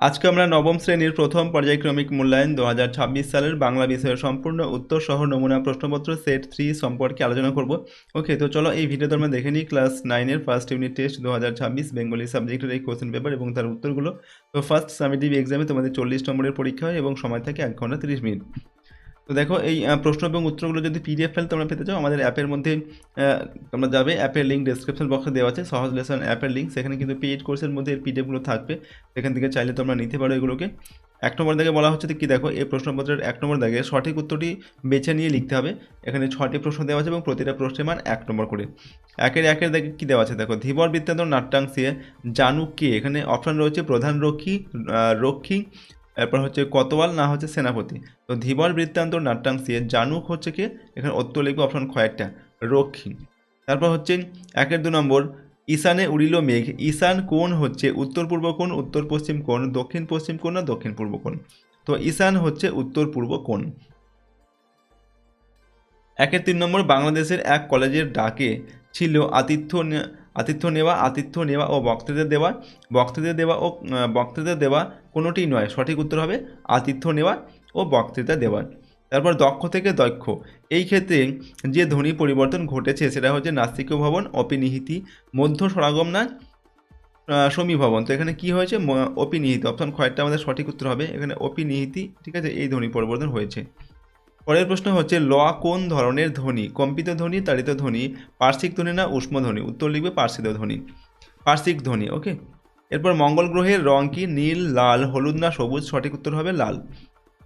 আজকে আমরা নবম শ্রেণীর প্রথম পর্যায়ক্রমিক মূল্যায়ন 2026 সালের বাংলা বিষয়ের সম্পূর্ণ উত্তর সহ নমুনা প্রশ্নপত্র সেট 3 সম্পর্কে আলোচনা করব। ওকে, তো চলো এই ভিডিওতে আমরা দেখে নিই ক্লাস 9-এর ফার্স্ট ইউনিট টেস্ট 2026 বেঙ্গলি সাবজেক্টের এই কোশ্চেন পেপার এবং তার উত্তরগুলো। তো ফার্স্ট সামেটিভ এক্সামে তোমাদের 40 নম্বরের পরীক্ষা হয় এবং সময় থাকে 1 ঘন্টা 30 মিনিট। তো দেখো এই প্রশ্ন এবং উত্তরগুলো যদি পিডিএফ ফাইল তোমরা পেতে চাও আমাদের অ্যাপের মধ্যে তোমরা যাবে, অ্যাপের লিঙ্ক ডেসক্রিপশন বক্সে দেওয়া আছে, সহজ লেসন অ্যাপের লিঙ্ক, সেখানে কিন্তু পেইড কোর্সের মধ্যে এর পিডিএফগুলো থাকবে, সেখান থেকে চাইলে তোমরা নিতে পারো এগুলোকে। 1 নম্বর দাগে বলা হচ্ছে কি, দেখো এই প্রশ্নপত্রের 1 নম্বর দাগে সঠিক উত্তরটি বেছে নিয়ে লিখতে হবে। এখানে 6টি প্রশ্ন দেওয়া আছে এবং প্রতিটা প্রশ্নের মান 1 নম্বর করে। একের দাগে কী দেওয়া আছে দেখো, ধীবর বৃত্তান্ত নাট্যাংশে জানু কে, এখানে অপশান রয়েছে প্রধান রক্ষী, এরপর হচ্ছে কোতোয়াল না হচ্ছে সেনাপতি। তো ধীবর বৃত্তান্ত নাট্যাংশে জানুক হচ্ছে কি, এখানে উত্তর লিখবে অপশন কয়েকটা রক্ষী। তারপর হচ্ছে 1-2 নম্বর, ঈশানে উড়িল মেঘ, ঈশান কোণ হচ্ছে উত্তর পূর্ব কোণ, উত্তর পশ্চিম কোণ, দক্ষিণ পশ্চিম কোণ না দক্ষিণ পূর্ব কোণ। তো ঈশান হচ্ছে উত্তর পূর্ব কোণ। 1-3 নম্বর, বাংলাদেশের এক কলেজের ডাকে ছিল আতিথ্য নেওয়া ও বক্তৃতা দেওয়া কোনোটি নয়, সঠিক উত্তর হবে আতিথ্য নেওয়া ও বক্তৃতা দেওয়া। তারপর দক্ষ থেকে দক্ষ, এই ক্ষেত্রে যে ধ্বনি পরিবর্তন ঘটেছে সেটা হচ্ছে নাস্তিক্য ভবন, অপিনিহিতি, মধ্য সরাগম না সমীভবন। তো এখানে কি হয়েছে, অপিনিহিতি, অপশন খয়েরটা আমাদের সঠিক উত্তর হবে, এখানে অপিনিহিতি, ঠিক আছে, এই ধ্বনি পরিবর্তন হয়েছে। পরের প্রশ্ন হচ্ছে, ল কোন ধরনের ধ্বনি, কম্পিত ধ্বনি, তাড়িত ধ্বনি, পার্শ্বিক ধ্বনি না উষ্ম ধ্বনি, উত্তর লিখবে পার্শ্বিক ধ্বনি। ওকে, এরপর মঙ্গল গ্রহের রং কি, নীল, লাল, হলুদ না সবুজ, সঠিক উত্তর হবে লাল।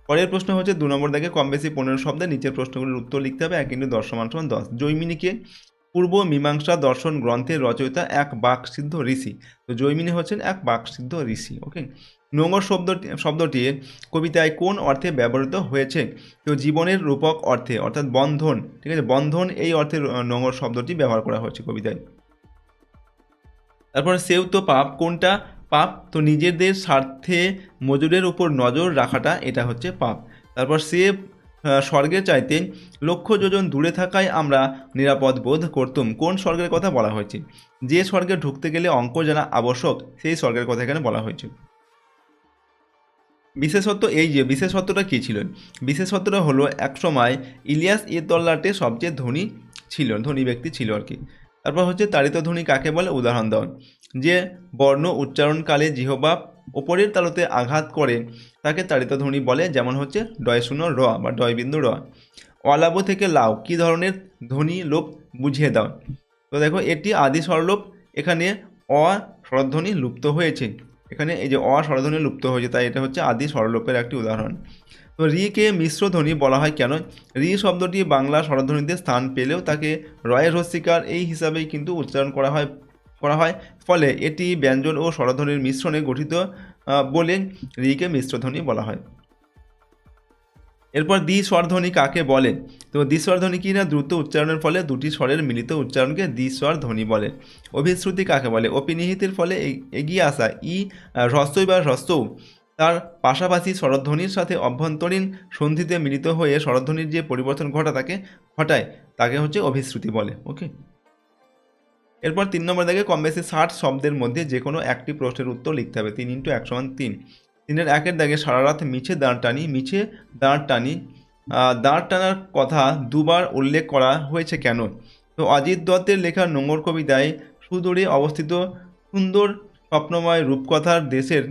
পরের প্রশ্ন হচ্ছে 2 নম্বর দাগে কম বেশি 15 শব্দে নিচের প্রশ্নগুলোর উত্তর লিখতে হবে। 1 × 10 = 10। জৈমিনীকে পূর্ব মীমাংসা দর্শন গ্রন্থের রচয়িতা এক বাকসিদ্ধ ঋষি। তো জৈমিনী হচ্ছেন এক বাকসিদ্ধ ঋষি। ওকে, নোঙর শব্দটি কবিতায় কোন অর্থে ব্যবহৃত হয়েছে? তো জীবনের রূপক অর্থে, অর্থাৎ বন্ধন, ঠিক আছে, বন্ধন এই অর্থে নোঙর শব্দটি ব্যবহার করা হয়েছে কবিতায়। তারপর সেও তো পাপ, কোনটা পাপ? তো নিজেদের স্বার্থে মজুরের উপর নজর রাখাটা, এটা হচ্ছে পাপ। তারপর সে স্বর্গের চাইতে লক্ষ যোজন দূরে থাকায় আমরা নিরাপদ বোধ করতুম, কোন স্বর্গের কথা বলা হয়েছে? যে স্বর্গে ঢুকতে গেলে অঙ্ক জানা আবশ্যক, সেই স্বর্গের কথা এখানে বলা হয়েছে। বিশেষত্ব, এই যে বিশেষত্বটা কী ছিল? বিশেষত্বটা হলো একসময় ইলিয়াস তল্লাটে সবচেয়ে ধনী ব্যক্তি ছিল আর কি। তারপর হচ্ছে তাড়িত ধ্বনি কাকে বলে, উদাহরণ দাও। যে বর্ণ উচ্চারণকালে জিহ্বা ওপরের তালুতে আঘাত করে তাকে তাড়িত ধ্বনি বলে, যেমন হচ্ছে ডয় শূন্য র বা ডয় বিন্দু র। অলাভ থেকে লাউ কী ধরনের ধ্বনি লোপ বুঝিয়ে দাও। তো দেখো এটি আদি স্বরলোপ, এখানে অ স্বরধ্বনি লুপ্ত হয়েছে, এখানে এই যে অ স্বরধ্বনি লুপ্ত হয়েছে, তাই এটা হচ্ছে আদি স্বরলোপের একটি উদাহরণ। তো রিকে মিশ্র ধ্বনি বলা হয় কেন? রি শব্দটি বাংলা স্বরধ্বনিতে স্থান পেলেও তাকে রয়ের হস্যিকার এই হিসাবেই কিন্তু উচ্চারণ করা হয়, ফলে এটি ব্যঞ্জন ও স্বরধ্বনির মিশ্রণে গঠিত বলে রিকে মিশ্র ধ্বনি বলা হয়। এরপর দ্বিস্বরধ্বনি কাকে বলে? তো দ্বিস্বরধ্বনি কি না, দ্রুত উচ্চারণের ফলে দুটি স্বরের মিলিত উচ্চারণকে দ্বিস্বরধ্বনি বলে। অভিশ্রুতি কাকে বলে? অপিনিহিতের ফলে এগিয়ে আসা হ্রস্বই বা হ্রস্বও তার পাশাপাশি স্বরধ্বনির সাথে অভ্যন্তরীণ সন্ধিতে মিলিত হয়ে স্বরধ্বনির যে পরিবর্তন ঘটায় তাকে হচ্ছে অভিশ্রুতি বলে। ওকে, এরপর 3 নম্বর দাগে কম বেশি 60 শব্দের মধ্যে যে কোনো একটি প্রশ্নের উত্তর লিখতে হবে। 3 × 1 = 3। 3-এর 1-এর দাগে সারা রাত মিছে দাঁড় টানি, দাঁড় টানার কথা দুবার উল্লেখ করা হয়েছে কেন? তো অজিত দত্তের লেখা নোঙর কবিতায় সুদূরে অবস্থিত সুন্দর স্বপ্নময় রূপকথার দেশের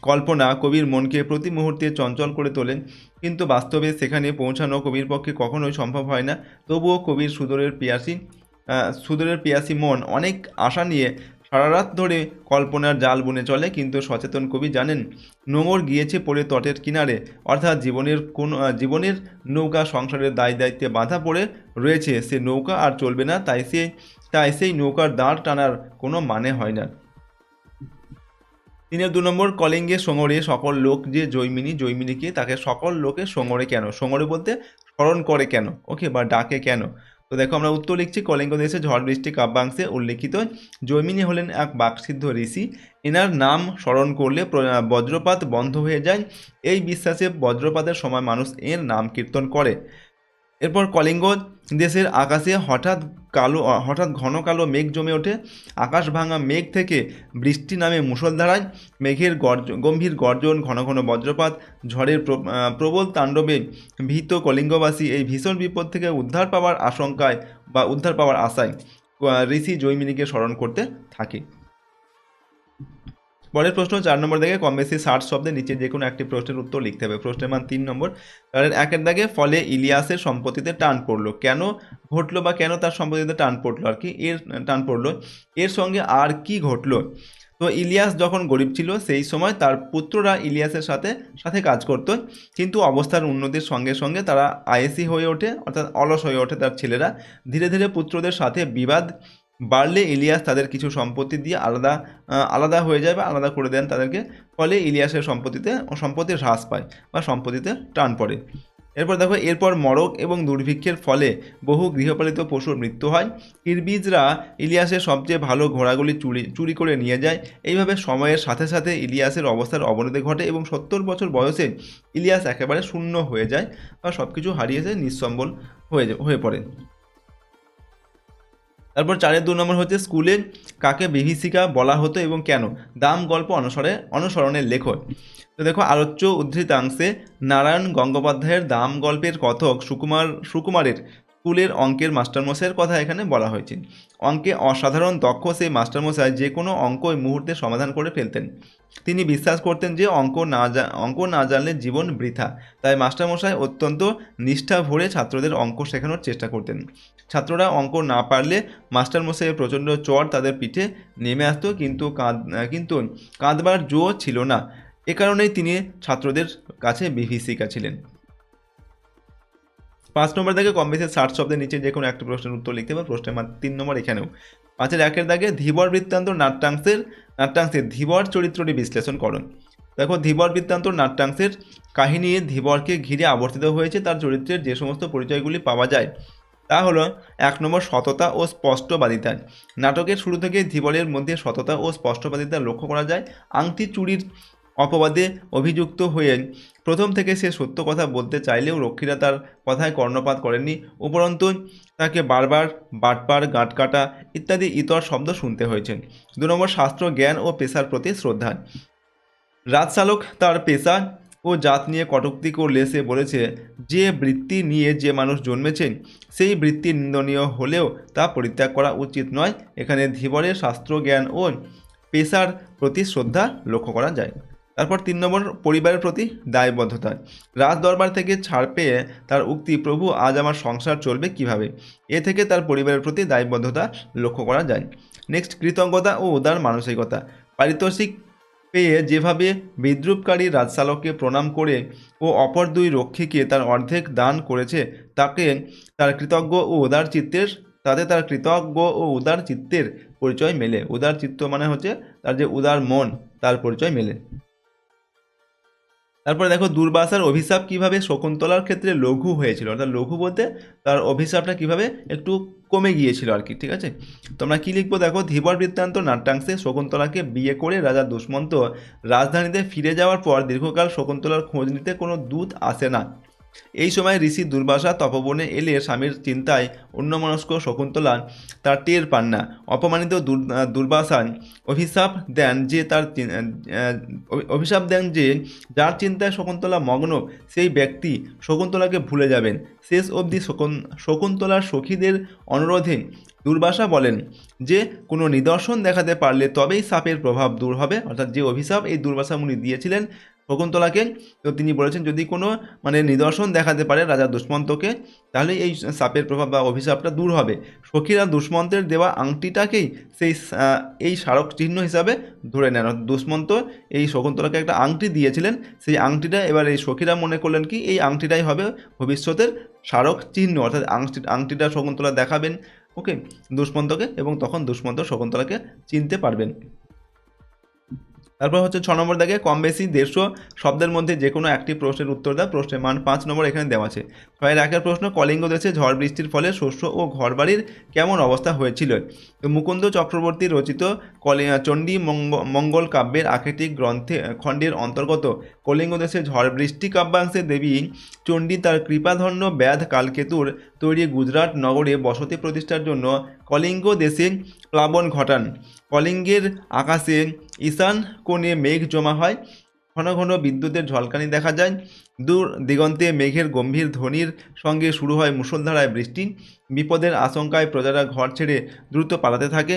কল্পনা কবির মনকে প্রতি মুহূর্তে চঞ্চল করে তোলে, কিন্তু বাস্তবে সেখানে পৌঁছানো কবির পক্ষে কখনোই সম্ভব হয় না। তবুও কবির সুদূরের পিয়াসী মন অনেক আশা নিয়ে সারা রাত ধরে কল্পনার জাল বুনে চলে, কিন্তু সচেতন কবি জানেন নোঙর গিয়েছে পড়ে তটের কিনারে, অর্থাৎ জীবনের নৌকা সংসারের দায়িত্বে বাঁধা পড়ে রয়েছে, সে নৌকা আর চলবে না, তাই সেই নৌকার দাঁড় টানার কোনো মানে হয় না। 3-এর 2 নম্বর, কলিঙ্গে সোঙরে সকল লোক যে জৈমিনীকে তাকে সকল লোকে সোঙরে কেন? সোঙরে বলতে স্মরণ করে কেন, ওকে, বা ডাকে কেন? তো দেখো আমরা উত্তর লিখছি, কলিঙ্গ দেশে ঝড় বৃষ্টি কাব্যাংশে উল্লেখিত জৈমিনী হলেন এক বাকসিদ্ধ ঋষি, এনার নাম স্মরণ করলে বজ্রপাত বন্ধ হয়ে যায়, এই বিশ্বাসে বজ্রপাতের সময় মানুষ এর নাম কীর্তন করে। এরপর কলিঙ্গ দেশের আকাশে হঠাৎ ঘন কালো মেঘ জমে ওঠে। আকাশ ভাঙা মেঘ থেকে বৃষ্টি নামে মুষলধারায়। মেঘের গম্ভীর গর্জন, ঘন ঘন বজ্রপাত, ঝড়ের প্রবল তাণ্ডবে ভীত কলিঙ্গবাসী এই ভীষণ বিপদ থেকে উদ্ধার পাওয়ার আশায় ঋষি জৈমিনীকে স্মরণ করতে থাকে। পরের প্রশ্ন 4 নম্বর দাগে কম বেশি 60 শব্দের নিচে যে কোনো একটি প্রশ্নের উত্তর লিখতে হবে। প্রশ্নের মান 3 নম্বর। কারণ 1 দাগে ফলে ইলিয়াসের সম্পত্তিতে টান পড়লো। কেন ঘটলো বা কেন তার সম্পত্তিতে টান পড়লো আর কি, টান পড়লো এর সঙ্গে আর কি ঘটলো। তো ইলিয়াস যখন গরিব ছিল সেই সময় তার পুত্ররা ইলিয়াসের সাথে কাজ করত, কিন্তু অবস্থার উন্নতির সঙ্গে সঙ্গে তারা আয়েসি হয়ে ওঠে, অর্থাৎ অলস হয়ে ওঠে তার ছেলেরা। ধীরে ধীরে পুত্রদের সাথে বিবাদ বাড়লে ইলিয়াস তাদের কিছু সম্পত্তি দিয়ে আলাদা হয়ে যায় বা আলাদা করে দেন তাদেরকে। ফলে ইলিয়াসের সম্পত্তি হ্রাস পায় বা সম্পত্তিতে টান পড়ে। এরপর মরক এবং দুর্ভিক্ষের ফলে বহু গৃহপালিত পশুর মৃত্যু হয়। কিরবিজরা ইলিয়াসের সবচেয়ে ভালো ঘোড়াগুলি চুরি করে নিয়ে যায়। এইভাবে সময়ের সাথে সাথে ইলিয়াসের অবস্থার অবনতি ঘটে এবং 70 বছর বয়সে ইলিয়াস একেবারে শূন্য হয়ে যায় বা সব কিছু হারিয়ে যায়, নিঃসম্বল হয়ে পড়ে। তারপর 4-এর 2 নম্বর হচ্ছে স্কুলে কাকে বিভীষিকা বলা হতো এবং কেন। দাম গল্প অনুসরণের লেখক। তো দেখো, আলোচ্য উদ্ধৃতাংশে নারায়ণ গঙ্গোপাধ্যায়ের দাম গল্পের কথক সুকুমারের স্কুলের অঙ্কের মাস্টারমশাইয়ের কথা এখানে বলা হয়েছে। অঙ্কে অসাধারণ দক্ষ সেই মাস্টারমশাই যে কোনো অঙ্ক ওই মুহূর্তে সমাধান করে ফেলতেন। তিনি বিশ্বাস করতেন যে অঙ্ক না জানলে জীবন বৃথা। তাই মাস্টারমশাই অত্যন্ত নিষ্ঠা ভরে ছাত্রদের অঙ্ক শেখানোর চেষ্টা করতেন। ছাত্ররা অঙ্ক না পারলে মাস্টারমশাইয়ের প্রচণ্ড চড় তাদের পিঠে নেমে আসতো, কিন্তু কাঁদবার জো ছিল না। এ কারণেই তিনি ছাত্রদের কাছে বিভীষিকা ছিলেন। 5 নম্বর দাগে কম বেশি 60 শব্দের নিচে যে কোনো একটা প্রশ্নের উত্তর লিখতে হবে। প্রশ্নের মান 3 নম্বর এখানেও। 5-এর 1-এর দাগে ধীবর বৃত্তান্ত নাট্যাংশের ধীবর চরিত্রটি বিশ্লেষণ করুন। দেখো, ধীবর বৃত্তান্ত নাট্যাংশের কাহিনী ধীবরকে ঘিরে আবর্তিত হয়েছে। তার চরিত্রের যে সমস্ত পরিচয়গুলি পাওয়া যায় তা হলো 1 নম্বর সততা ও স্পষ্টবাদিতা। নাটকের শুরু থেকে ধীবরের মধ্যে সততা ও স্পষ্টবাদিতা লক্ষ্য করা যায়। আংটি চুরির অপবাদে অভিযুক্ত হয়ে প্রথম থেকে সে সত্য কথা বলতে চাইলেও রক্ষীরা তার কথায় কর্ণপাত করেননি। উপরন্তু তাকে বারবার বাটপার, গাঁটকাটা ইত্যাদি ইতর শব্দ শুনতে হয়েছে। 2 নম্বর শাস্ত্র জ্ঞান ও পেশার প্রতি শ্রদ্ধা। রাজশালক তার পেশা ও জাত নিয়ে কটূক্তি করলে সে বলেছে, যে বৃত্তি নিয়ে যে মানুষ জন্মেছেন সেই বৃত্তি নিন্দনীয় হলেও তা পরিত্যাগ করা উচিত নয়। এখানে ধীবরের শাস্ত্র জ্ঞান ও পেশার প্রতি শ্রদ্ধা লক্ষ্য করা যায়। তারপর 3 নম্বর পরিবারের প্রতি দায়বদ্ধতা। রাজ দরবার থেকে ছাড় পেয়ে তার উক্তি, প্রভু আজ আমার সংসার চলবে কিভাবে, এ থেকে তার পরিবারের প্রতি দায়বদ্ধতা লক্ষ্য করা যায়। নেক্সট, কৃতজ্ঞতা ও উদার মানসিকতা। পারিতোষিক পেয়ে যেভাবে বিদ্রুপকারী রাজশালককে প্রণাম করে ও অপর 2 রক্ষীকে তার অর্ধেক দান করেছে, তাতে তার কৃতজ্ঞ ও উদার চিত্তের পরিচয় মেলে। উদার চিত্ত মানে হচ্ছে তার যে উদার মন, তার পরিচয় মেলে। তারপরে দেখো, দুর্বাসার অভিশাপ কিভাবে শকুন্তলার ক্ষেত্রে লঘু হয়েছিল, অর্থাৎ লঘু বলতে তার অভিশাপটা কিভাবে একটু কমে গিয়েছিল আর কি। ঠিক আছে, তোমরা কি লিখবো দেখো, ধীবর বৃত্তান্ত নাট্যাংশে শকুন্তলাকে বিয়ে করে রাজা দুষ্মন্ত রাজধানীতে ফিরে যাওয়ার পর দীর্ঘকাল শকুন্তলার খোঁজ নিতে কোনো দূত আসে না। এই সময় ঋষি দুর্বাসা তপবনে এলে স্বামীর চিন্তায় অন্যমনস্ক শকুন্তলা তার টের পান না। অপমানিত দুর্বাসা অভিশাপ দেন যে যার চিন্তায় শকুন্তলা মগ্ন সেই ব্যক্তি শকুন্তলাকে ভুলে যাবেন। শেষ অবধি শকুন্তলার সখীদের অনুরোধে দুর্বাসা বলেন যে কোনো নিদর্শন দেখাতে পারলে তবেই সাপের প্রভাব দূর হবে। অর্থাৎ যে অভিশাপ এই দুর্বাসা মুনি দিয়েছিলেন শকুন্তলাকে, তো তিনি বলেছেন যদি কোনো নিদর্শন দেখাতে পারে রাজা দুষ্মন্তকে, তাহলে এই সাপের প্রভাব বা অভিশাপটা দূর হবে। সখীরা দুষ্মন্তের দেওয়া আংটিটাকেই এই স্মারক চিহ্ন হিসাবে ধরে নেন। দুষ্মন্ত এই শকুন্তলাকে একটা আংটি দিয়েছিলেন, সেই আংটিটা এবার এই সখীরা মনে করলেন কি এই আংটিটাই হবে ভবিষ্যতের স্মারক চিহ্ন। অর্থাৎ আংটিটা শকুন্তলা দেখাবেন ওকে দুষ্মন্তকে, এবং তখন দুষ্মন্ত শকুন্তলাকে চিনতে পারবেন। তারপর হচ্ছে 6 নম্বর দাগে কম বেশি 150 শব্দের মধ্যে যে কোনো একটি প্রশ্নের উত্তর দাও। প্রশ্নের মান 5 নম্বর এখানে দেওয়া আছে। 6-এর 1-এর প্রশ্ন, কলিঙ্গ দেশে ঝড় বৃষ্টির ফলে শস্য ও ঘরবাড়ির কেমন অবস্থা হয়েছিল? তো মুকুন্দ চক্রবর্তী রচিত চণ্ডী মঙ্গল কাব্যের আখেটিক খণ্ডের অন্তর্গত কলিঙ্গ দেশে ঝড় বৃষ্টি কাব্যাংশে দেবী চণ্ডী তার কৃপাধন্য ব্যাধ কালকেতুর তৈরি গুজরাট নগরে বসতি প্রতিষ্ঠার জন্য কলিঙ্গ দেশে প্লাবন ঘটান। কলিঙ্গের আকাশে ঈশান কোণে মেঘ জমা হয়, ঘন ঘন বিদ্যুতের ঝলকানি দেখা যায়, দূর দিগন্তে মেঘের গম্ভীর ধ্বনির সঙ্গে শুরু হয় মুষলধারায় বৃষ্টি। বিপদের আশঙ্কায় প্রজারা ঘর ছেড়ে দ্রুত পালাতে থাকে।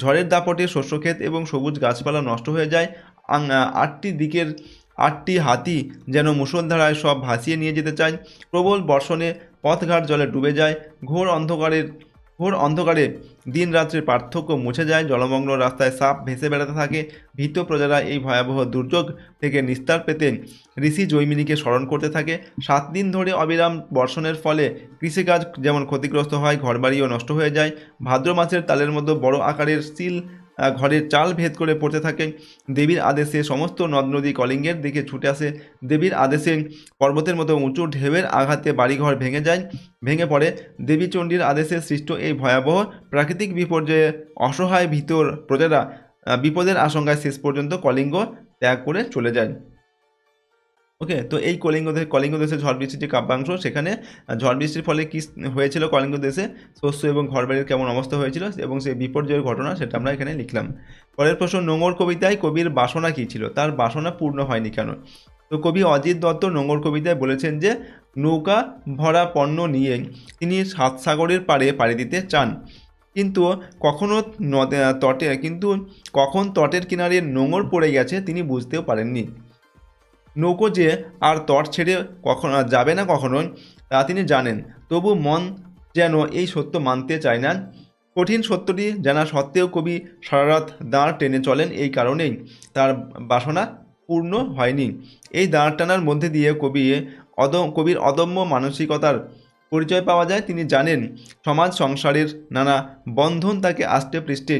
ঝড়ের দাপটে শস্যক্ষেত এবং সবুজ গাছপালা নষ্ট হয়ে যায়। 8টি দিকের 8টি হাতি যেন মুষলধারায় সব ভাসিয়ে নিয়ে যেতে চায়। প্রবল বর্ষণে পথঘাট জলে ডুবে যায়। ঘোর অন্ধকারে দিন রাত্রির পার্থক্য মুছে যায়। জলমগ্ন রাস্তায় সাপ ভেসে বেড়াতে থাকে। ভীত প্রজারা এই ভয়াবহ দুর্যোগ থেকে নিস্তার পেতে ঋষি জৈমিনীকে স্মরণ করতে থাকে। 7 দিন ধরে অবিরাম বর্ষণের ফলে কৃষিকাজ যেমন ক্ষতিগ্রস্ত হয়, ঘরবাড়িও নষ্ট হয়ে যায়। ভাদ্র মাসের তালের মতো বড় আকারের সিল ঘরের চাল ভেদ করে পড়তে থাকে। দেবীর আদেশে সমস্ত নদ নদী কলিঙ্গের দিকে ছুটে আসে। দেবীর আদেশে পর্বতের মতো উঁচু ঢেউয়ের আঘাতে বাড়িঘর ভেঙে পড়ে। দেবী চণ্ডীর আদেশে সৃষ্ট এই ভয়াবহ প্রাকৃতিক বিপর্যয়ে অসহায় ভিতর প্রজারা বিপদের আশঙ্কায় শেষ পর্যন্ত কলিঙ্গ ত্যাগ করে চলে যায়। ওকে, তো এই কলিঙ্গ দেশে ঝড় বৃষ্টির যে কাব্যাংশ, সেখানে ঝড় বৃষ্টির ফলে কী হয়েছিল কলিঙ্গ দেশে, শস্য এবং ঘরবাড়ির কেমন অবস্থা হয়েছিল এবং সেই বিপর্যয়ের ঘটনা সেটা আমরা এখানে লিখলাম। পরের প্রশ্ন, নোঙর কবিতায় কবির বাসনা কী ছিল? তার বাসনা পূর্ণ হয়নি কেন? তো কবি অজিত দত্ত নোঙর কবিতায় বলেছেন যে নৌকা ভরা পণ্য নিয়ে তিনি সাতসাগরের পাড়ি দিতে চান, কিন্তু কখন তটের কিনারে নোঙর পড়ে গেছে তিনি বুঝতেও পারেননি। নৌকো যে আর তট ছেড়ে যাবে না কখনো তা তিনি জানেন, তবু মন যেন এই সত্য মানতে চায় না। কঠিন সত্যটি জানা সত্ত্বেও কবি সারারাত দাঁড় টেনে চলেন। এই কারণেই তার বাসনা পূর্ণ হয়নি। এই দাঁড় টানার মধ্যে দিয়ে কবির অদম্য মানসিকতার পরিচয় পাওয়া যায়। তিনি জানেন সমাজ সংসারের নানা বন্ধন তাকে আষ্টে পৃষ্ঠে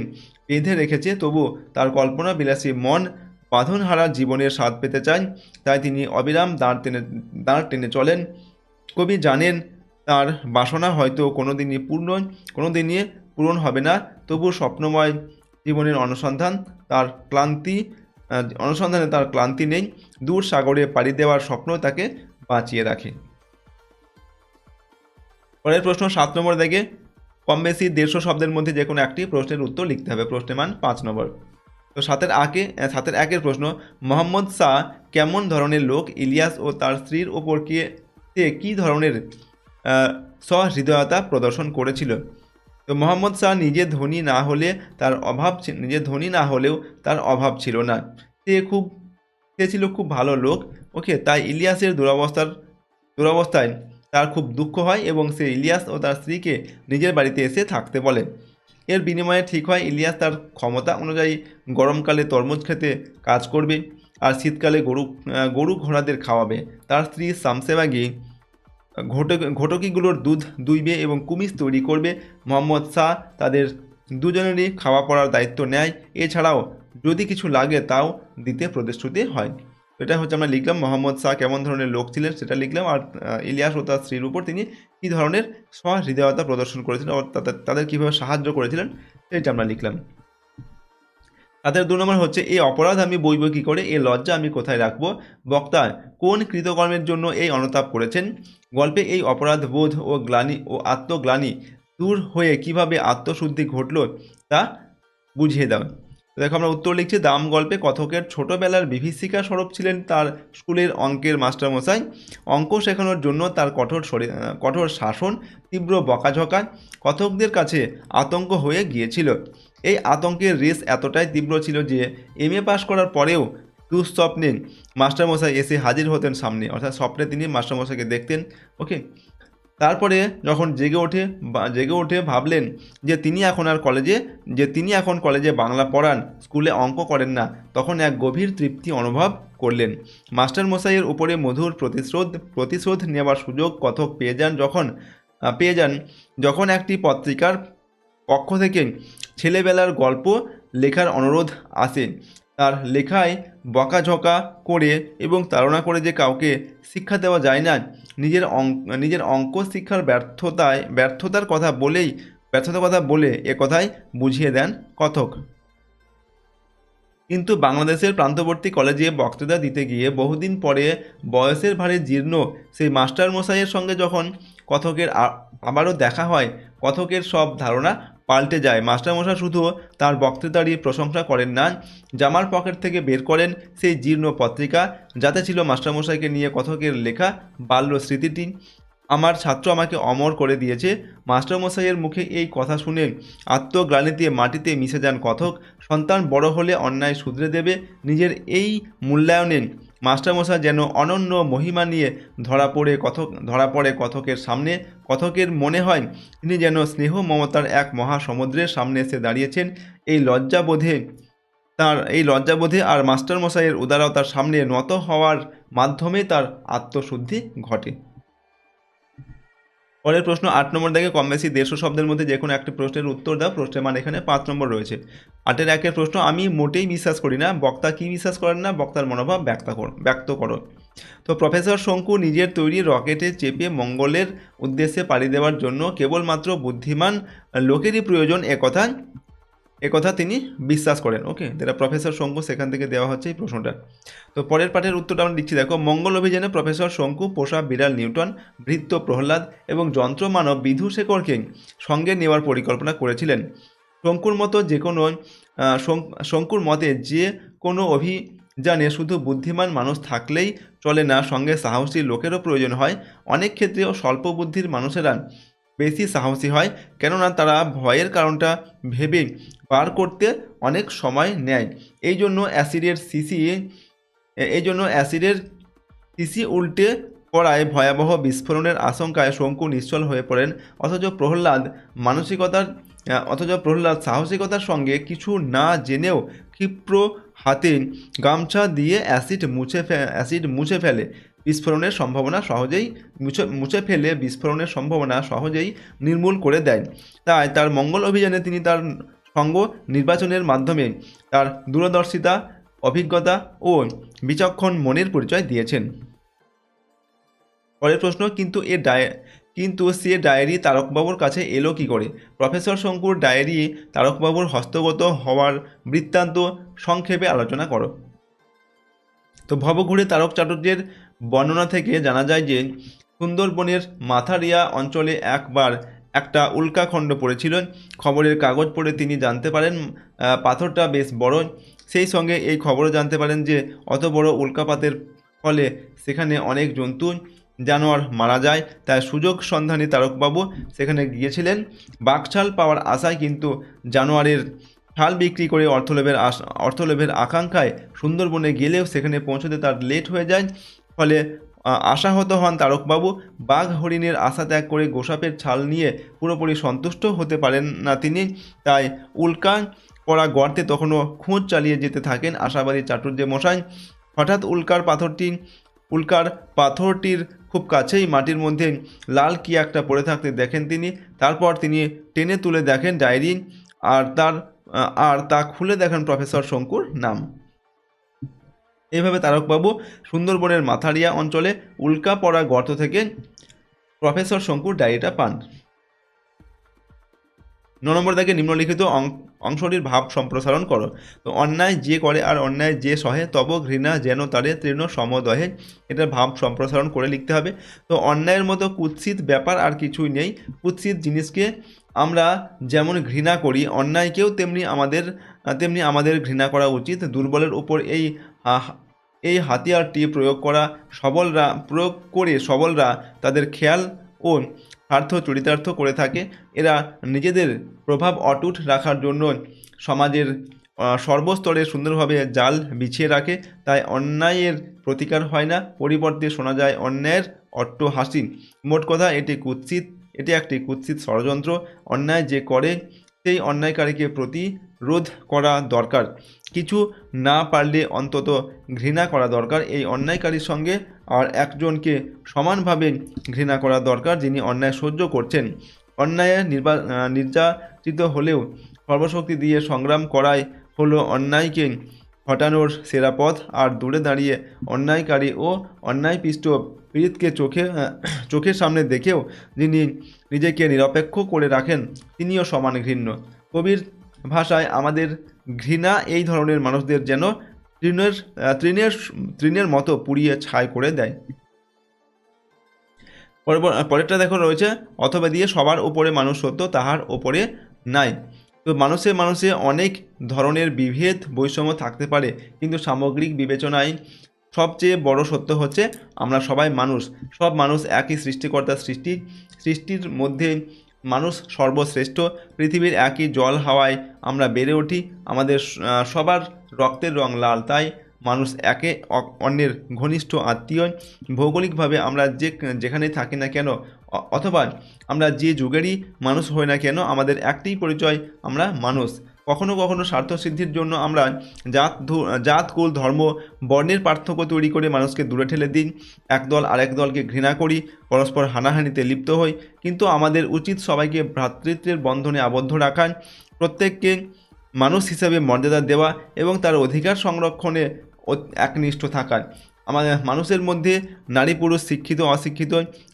বেঁধে রেখেছে, তবু তার কল্পনা বিলাসী মন বাঁধনহারা জীবনের স্বাদ পেতে চায়। তাই তিনি অবিরাম দাঁড় টেনে চলেন। কবি জানেন তার বাসনা হয়তো কোনোদিনই পূরণ হবে না, তবু স্বপ্নময় জীবনের অনুসন্ধানে তার ক্লান্তি নেই। দূর সাগরে পাড়ি দেওয়ার স্বপ্ন তাকে বাঁচিয়ে রাখে। পরের প্রশ্ন 7 নম্বর থেকে কম বেশি 150 শব্দের মধ্যে যে কোনো একটি প্রশ্নের উত্তর লিখতে হবে। প্রশ্নের মান 5 নম্বর। তো 7-এর 1-এর প্রশ্ন, মোহাম্মদ শাহ কেমন ধরনের লোক? ইলিয়াস ও তার স্ত্রীর ওপর কী ধরনের সহৃদয়তা প্রদর্শন করেছিল? তো মোহাম্মদ শাহ নিজে ধনী না হলেও তার অভাব ছিল না। সে ছিল খুব ভালো লোক। ওকে, তাই ইলিয়াসের দুরবস্থায় তার খুব দুঃখ হয় এবং সে ইলিয়াস ও তার স্ত্রীকে নিজের বাড়িতে এসে থাকতে বলে। এর বিনিময়ে ঠিক হয় ইলিয়াস তার ক্ষমতা অনুযায়ী গরমকালে তরমুজ খেতে কাজ করবে আর শীতকালে গরু ঘোড়াদের খাওয়াবে। তার স্ত্রী শামসেবাগি ঘটকিগুলোর দুধ দুইবে এবং কুমিজ তৈরি করবে। মোহাম্মদ শাহ তাদের দুজনেরই খাওয়া পড়ার দায়িত্ব নেয়। এছাড়াও যদি কিছু লাগে তাও দিতে প্রতিশ্রুতি হয়। এটা হচ্ছে আমরা লিখলাম মোহাম্মদ শাহ কেমন ধরনের লোক ছিলেন সেটা লিখলাম, আর ইলিয়াস ও তার স্ত্রীর উপর তিনি কী ধরনের সহৃদয়তা প্রদর্শন করেছিলেন, তাদের কীভাবে সাহায্য করেছিলেন সেটা আমরা লিখলাম। তাদের 2 নম্বর হচ্ছে, এই অপরাধ আমি বইব কী করে, এ লজ্জা আমি কোথায় রাখবো? বক্তা কোন কৃতকর্মের জন্য এই অনুতাপ করেছেন? গল্পে এই অপরাধ বোধ ও আত্মগ্লানি দূর হয়ে কিভাবে আত্মশুদ্ধি ঘটল তা বুঝিয়ে দাও। দেখো আমরা উত্তর লিখছি। দাম গল্পে কথকের ছোটোবেলার বিভীষিকা স্বরূপ ছিলেন তার স্কুলের অঙ্কের মাস্টারমশাই। অঙ্ক শেখানোর জন্য তার কঠোর শাসন, তীব্র বকাঝকা কথকদের কাছে আতঙ্ক হয়ে গিয়েছিল। এই আতঙ্কের রেশ এতটাই তীব্র ছিল যে MA পাশ করার পরেও দুঃস্বপ্নে মাস্টারমশাই এসে হাজির হতেন সামনে, অর্থাৎ স্বপ্নে তিনি মাস্টারমশাইকে দেখতেন। ওকে, তারপরে যখন জেগে উঠে ভাবলেন যে তিনি এখন কলেজে বাংলা পড়ান, স্কুলে অঙ্ক করেন না, তখন এক গভীর তৃপ্তি অনুভব করলেন। মাস্টারমশাইয়ের উপরে মধুর প্রতিশোধ নেওয়ার সুযোগ কথক পেয়ে যান যখন একটি পত্রিকার পক্ষ থেকে ছেলেবেলার গল্প লেখার অনুরোধ আসে। তার লেখায় বকাঝকা করে এবং তাড়না করে যে কাউকে শিক্ষা দেওয়া যায় না, নিজের অঙ্ক শিক্ষার ব্যর্থতার কথা বলে এ কথাই বুঝিয়ে দেন কথক। কিন্তু বাংলাদেশের প্রান্তবর্তী কলেজে বক্তৃতা দিতে গিয়ে বহুদিন পরে বয়সের ভারে জীর্ণ সেই মাস্টারমশাইয়ের সঙ্গে যখন কথকের আবারও দেখা হয়, কথকের সব ধারণা পাল্টে যায়। মাস্টারমশাই শুধু তার বক্তৃতারই প্রশংসা করেন না, জামার পকেট থেকে বের করেন সেই জীর্ণ পত্রিকা, যাতে ছিল মাস্টারমশাইকে নিয়ে কথকের লেখা বাল্য স্মৃতিটি। আমার ছাত্র আমাকে অমর করে দিয়েছে। মাস্টারমশাইয়ের মুখে এই কথা শুনে আত্মগ্লানিতে মাটিতে মিশে যান কথক। সন্তান বড় হলে অন্যায় শুধরে দেবে, নিজের এই মূল্যায়নে মাস্টারমশাই যেন অনন্য মহিমা নিয়ে ধরা পড়ে কথকের সামনে। কথকের মনে হয় তিনি যেন স্নেহ মমতার এক মহাসমুদ্রের সামনে এসে দাঁড়িয়েছেন। এই লজ্জাবোধে আর মাস্টারমশাইয়ের উদারতার সামনে নত হওয়ার মাধ্যমে তার আত্মশুদ্ধি ঘটে। পরের প্রশ্ন 8 নম্বর দাগে কম বেশি 150 শব্দের মধ্যে যে কোনো একটি প্রশ্নের উত্তর দাও। প্রশ্নের মান এখানে 5 নম্বর রয়েছে। 8-এর 1-এর প্রশ্ন, আমি মোটেই বিশ্বাস করি না। বক্তা কি বিশ্বাস করেন না? বক্তার মনোভাব ব্যক্ত করো। তো প্রফেসর শঙ্কু নিজের তৈরি রকেটে চেপে মঙ্গলের উদ্দেশ্যে পাড়ি দেওয়ার জন্য কেবলমাত্র বুদ্ধিমান লোকেরই প্রয়োজন একথা তিনি বিশ্বাস করেন। ওকে, যেটা প্রফেসর শঙ্কু, সেখান থেকে দেওয়া হচ্ছে এই প্রশ্নটা। তো পরের পাঠের উত্তরটা আমরা দিচ্ছি, দেখো। মঙ্গল অভিযানে প্রফেসর শঙ্কু পোষা বিড়াল নিউটন, ভৃত্য প্রহ্লাদ এবং যন্ত্রমানব বিধুশেখরকে সঙ্গে নেওয়ার পরিকল্পনা করেছিলেন। শঙ্কুর মতে যে কোনো অভিযানে শুধু বুদ্ধিমান মানুষ থাকলেই চলে না, সঙ্গে সাহসী লোকেরও প্রয়োজন হয়। অনেক ক্ষেত্রেও স্বল্প বুদ্ধির মানুষেরা বেশি সাহসী হয়, কেননা তারা ভয়ের কারণটা ভেবে বার করতে অনেক সময় নেয়। এই জন্য অ্যাসিডের শিশি উল্টে পড়ায় ভয়াবহ বিস্ফোরণের আশঙ্কায় শঙ্কু নিশ্চল হয়ে পড়েন। অথচ প্রহ্লাদ সাহসিকতার সঙ্গে কিছু না জেনেও ক্ষিপ্র হাতে গামছা দিয়ে অ্যাসিড মুছে ফেলে বিস্ফোরণের সম্ভাবনা সহজেই নির্মূল করে দেয়। তাই তার মঙ্গল অভিযানে তিনি তার সঙ্গ নির্বাচনের মাধ্যমে তার দূরদর্শিতা, অভিজ্ঞতা ও বিচক্ষণ মনের পরিচয় দিয়েছেন। পরের প্রশ্ন, কিন্তু সে ডায়েরি তারকবাবুর কাছে এলো কী করে? প্রফেসর শঙ্কুর ডায়েরি তারকবাবুর হস্তগত হওয়ার বৃত্তান্ত সংক্ষেপে আলোচনা করো। তো ভবঘুরে তারক চাটুর্যের বর্ণনা থেকে জানা যায় যে সুন্দরবনের মাথারিয়া অঞ্চলে একবার একটা উল্কাখণ্ড পড়েছিল। খবরের কাগজ পড়ে তিনি জানতে পারেন পাথরটা বেশ বড়। সেই সঙ্গে এই খবরও জানতে পারেন যে অত বড় উল্কাপাতের ফলে সেখানে অনেক জন্তু জানোয়ার মারা যায়। তাই সুযোগ সন্ধানী তারকবাবু সেখানে গিয়েছিলেন বাঘছাল পাওয়ার আশায়, কিন্তু জানোয়ারের ছাল বিক্রি করে অর্থলোভের আকাঙ্ক্ষায় সুন্দরবনে গেলেও সেখানে পৌঁছতে তার লেট হয়ে যায়। ফলে আশাহত হন তারকবাবু। বাঘ হরিণের আশা ত্যাগ করে গোসাপের ছাল নিয়ে পুরোপুরি সন্তুষ্ট হতে পারেন না তিনি। তাই উল্কা পড়া গর্তে তখনও খোঁজ চালিয়ে যেতে থাকেন আশাবাদী চাটুর্য মশাই। হঠাৎ উল্কার পাথরটির খুব কাছেই মাটির মধ্যে লাল কি একটা পড়ে থাকতে দেখেন তিনি। তারপর তিনি টেনে তুলে দেখেন ডায়েরি, আর তা খুলে দেখেন প্রফেসর শঙ্কুর নাম। এইভাবে তারকবাবু সুন্দরবনের মাথারিয়া অঞ্চলে উল্কা পড়া গর্ত থেকে প্রফেসর শঙ্কুর ডায়েরিটা পান। 9 নম্বর দাগে নিম্নলিখিত অংশটির ভাব সম্প্রসারণ করো। তো অন্যায় যে করে আর অন্যায় যে সহে, তব ঘৃণা যেন তারে তৃণ সমদহে। এটা ভাব সম্প্রসারণ করে লিখতে হবে। তো অন্যায়ের মতো কুৎসিত ব্যাপার আর কিছুই নেই। কুৎসিত জিনিসকে আমরা যেমন ঘৃণা করি, অন্যায়কেও তেমনি আমাদের ঘৃণা করা উচিত। দুর্বলের উপর এই হাতিয়ারটি প্রয়োগ করে সবলরা তাদের খেয়াল ও স্বার্থ চরিতার্থ করে থাকে। এরা নিজেদের প্রভাব অটুট রাখার জন্য সমাজের সর্বস্তরে সুন্দরভাবে জাল বিছিয়ে রাখে। তাই অন্যায়ের প্রতিকার হয় না, পরিবর্তে শোনা যায় অন্যায়ের অট্টহাসি। মোট কথা, এটি একটি কুৎসিত ষড়যন্ত্র। অন্যায় যে করে সেই অন্যায়কারীকে প্রতিরোধ করা দরকার। কিছু না পারলে অন্তত ঘৃণা করা দরকার। এই অন্যায়কারীর সঙ্গে আর একজনকে সমানভাবে ঘৃণা করা দরকার, যিনি অন্যায় সহ্য করছেন। অন্যায়ে নির্যাতিত হলেও সর্বশক্তি দিয়ে সংগ্রাম করাই হলো অন্যায়কে হটানোর সেরা পথ, আর দূরে দাঁড়িয়ে অন্যায়কারী ও অন্যায়পিষ্ট পীড়িতকে চোখের সামনে দেখেও যিনি নিজেকে নিরপেক্ষ করে রাখেন তিনিও সমান ঘৃণ্য। কবির ভাষায় আমাদের ঘৃণা এই ধরনের মানুষদের যেন তৃণের মতো পুড়িয়ে ছাই করে দেয়। পরেরটা দেখো রয়েছে, অথবা দিয়ে সবার ওপরে মানুষ সত্য, তাহার ওপরে নাই। তো মানুষে অনেক ধরনের বিভেদ বৈষম্য থাকতে পারে, কিন্তু সামগ্রিক বিবেচনায় সবচেয়ে বড় সত্য হচ্ছে আমরা সবাই মানুষ। সব মানুষ একই সৃষ্টিকর্তার সৃষ্টির মধ্যে মানুষ সর্বশ্রেষ্ঠ। পৃথিবীর একই জল হাওয়ায় আমরা বেড়ে উঠি, আমাদের সবার রক্তের রং লাল, তাই মানুষ একে অন্যের ঘনিষ্ঠ আত্মীয়। ভৌগোলিকভাবে আমরা যেখানে থাকি না কেন, অথবা আমরা যে যুগেরই মানুষ হই না কেন, আমাদের একটাই পরিচয়, আমরা মানুষ। কখনো কখনো স্বার্থসিদ্ধির জন্য আমরা জাত কুল ধর্ম বর্ণের পার্থক্য তৈরি করে মানুষকে দূরে ঠেলে দিই, একদল আরেক দলকে ঘৃণা করি, পরস্পর হানাহানিতে লিপ্ত হই। কিন্তু আমাদের উচিত সবাইকে ভ্রাতৃত্বের বন্ধনে আবদ্ধ রাখা, প্রত্যেককে মানুষ হিসাবে মর্যাদা দেওয়া এবং তার অধিকার সংরক্ষণে একনিষ্ঠ থাকা। আমাদের মানুষের মধ্যে নারী পুরুষ, শিক্ষিত অশিক্ষিত,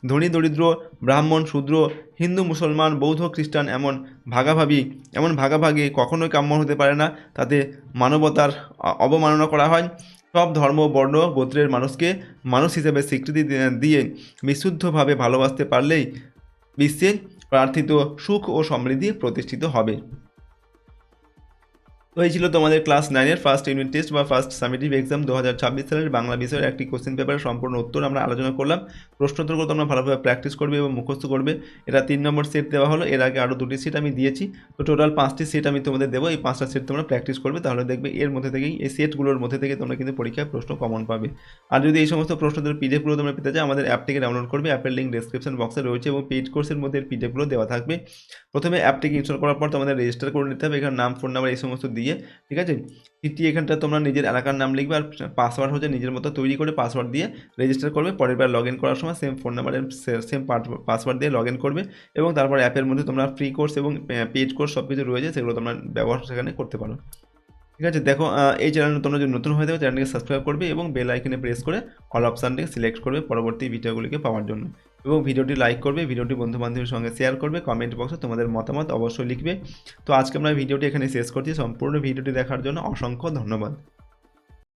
ধনী দরিদ্র, ব্রাহ্মণ শূদ্র, হিন্দু মুসলমান, বৌদ্ধ খ্রিস্টান এমন ভাগাভাগি কখনোই কাম্য হতে পারে না, তাতে মানবতার অবমাননা করা হয়। সব ধর্ম বর্ণ গোত্রের মানুষকে মানুষ হিসেবে স্বীকৃতি দিয়ে বিশুদ্ধভাবে ভালোবাসতে পারলেই বিশ্বে প্রার্থিত সুখ ও সমৃদ্ধি প্রতিষ্ঠিত হবে। তো এই ছিল তোমাদের ক্লাস 9-এর ফার্স্ট ইউনিট টেস্ট বা ফার্স্ট সামেটিভ এক্সাম 2026 সালের বাংলা বিষয়ের একটি কোশ্চেন পেপারের সম্পূর্ণ উত্তর আমরা আলোচনা করলাম। প্রশ্নোত্তরগুলো তোমরা ভালোভাবে প্র্যাকটিস করবে এবং মুখস্থ করবে। এটা 3 নম্বর সেট দেওয়া হলো, এর আগে আরও 2টি সেট আমি দিয়েছি, তো টোটাল 5টি সেট আমি তোমাদের দেবো। এই 5টা সেট তোমরা প্র্যাকটিস করবে, তাহলে দেখবে এর মধ্যে থেকেই, এই সেটগুলোর মধ্যে থেকে তোমরা কিন্তু পরীক্ষায় প্রশ্ন কমন পাবে। আর যদি এই সমস্ত প্রশ্নদের পিডিএফগুলো তোমরা পেতে চাও, আমাদের অ্যাপটিকে ডাউনলোড করবে, অ্যাপের লিঙ্ক ডেসক্রিপশন বক্সে রয়েছে এবং পেইড কোর্সের মধ্যে পিডিএফগুলো দেওয়া থাকবে। প্রথমে অ্যাপটিকে ইনস্টল করার পর তোমাদের রেজিস্টার করে নিতে হবে, এখানে নাম ফোন নাম্বার এই সমস্ত দিয়ে, ঠিক আছে। সিটি এখানটা তোমরা নিজের এলাকার নাম লিখবে, আর পাসওয়ার্ড হচ্ছে নিজের মতো তৈরি করে পাসওয়ার্ড দিয়ে রেজিস্টার করবে। পরের বার লগ ইন করার সময় সেম ফোন নাম্বারের সেম পাসওয়ার্ড দিয়ে লগ ইন করবে, এবং তারপর অ্যাপের মধ্যে তোমরা ফ্রি কোর্স এবং পেইড কোর্স সব কিছু রয়েছে, সেগুলো তোমরা ব্যবহার সেখানে করতে পারো, ঠিক আছে। দেখো এই চ্যানেলে তোমরা যদি নতুন হয়ে থাকো, চ্যানেলটিকে সাবস্ক্রাইব করবে এবং বেল আইকনে প্রেস করে অল অপশানটিকে সিলেক্ট করবে পরবর্তী ভিডিওগুলিকে পাওয়ার জন্য, এবং ভিডিওটি লাইক করবে, ভিডিওটি বন্ধু বান্ধবের সঙ্গে শেয়ার করবে, কমেন্ট বক্সে তোমাদের মতামত অবশ্যই লিখবে। তো আজকে আমরা ভিডিওটি এখানে শেষ করছি। সম্পূর্ণ ভিডিওটি দেখার জন্য অসংখ্য ধন্যবাদ।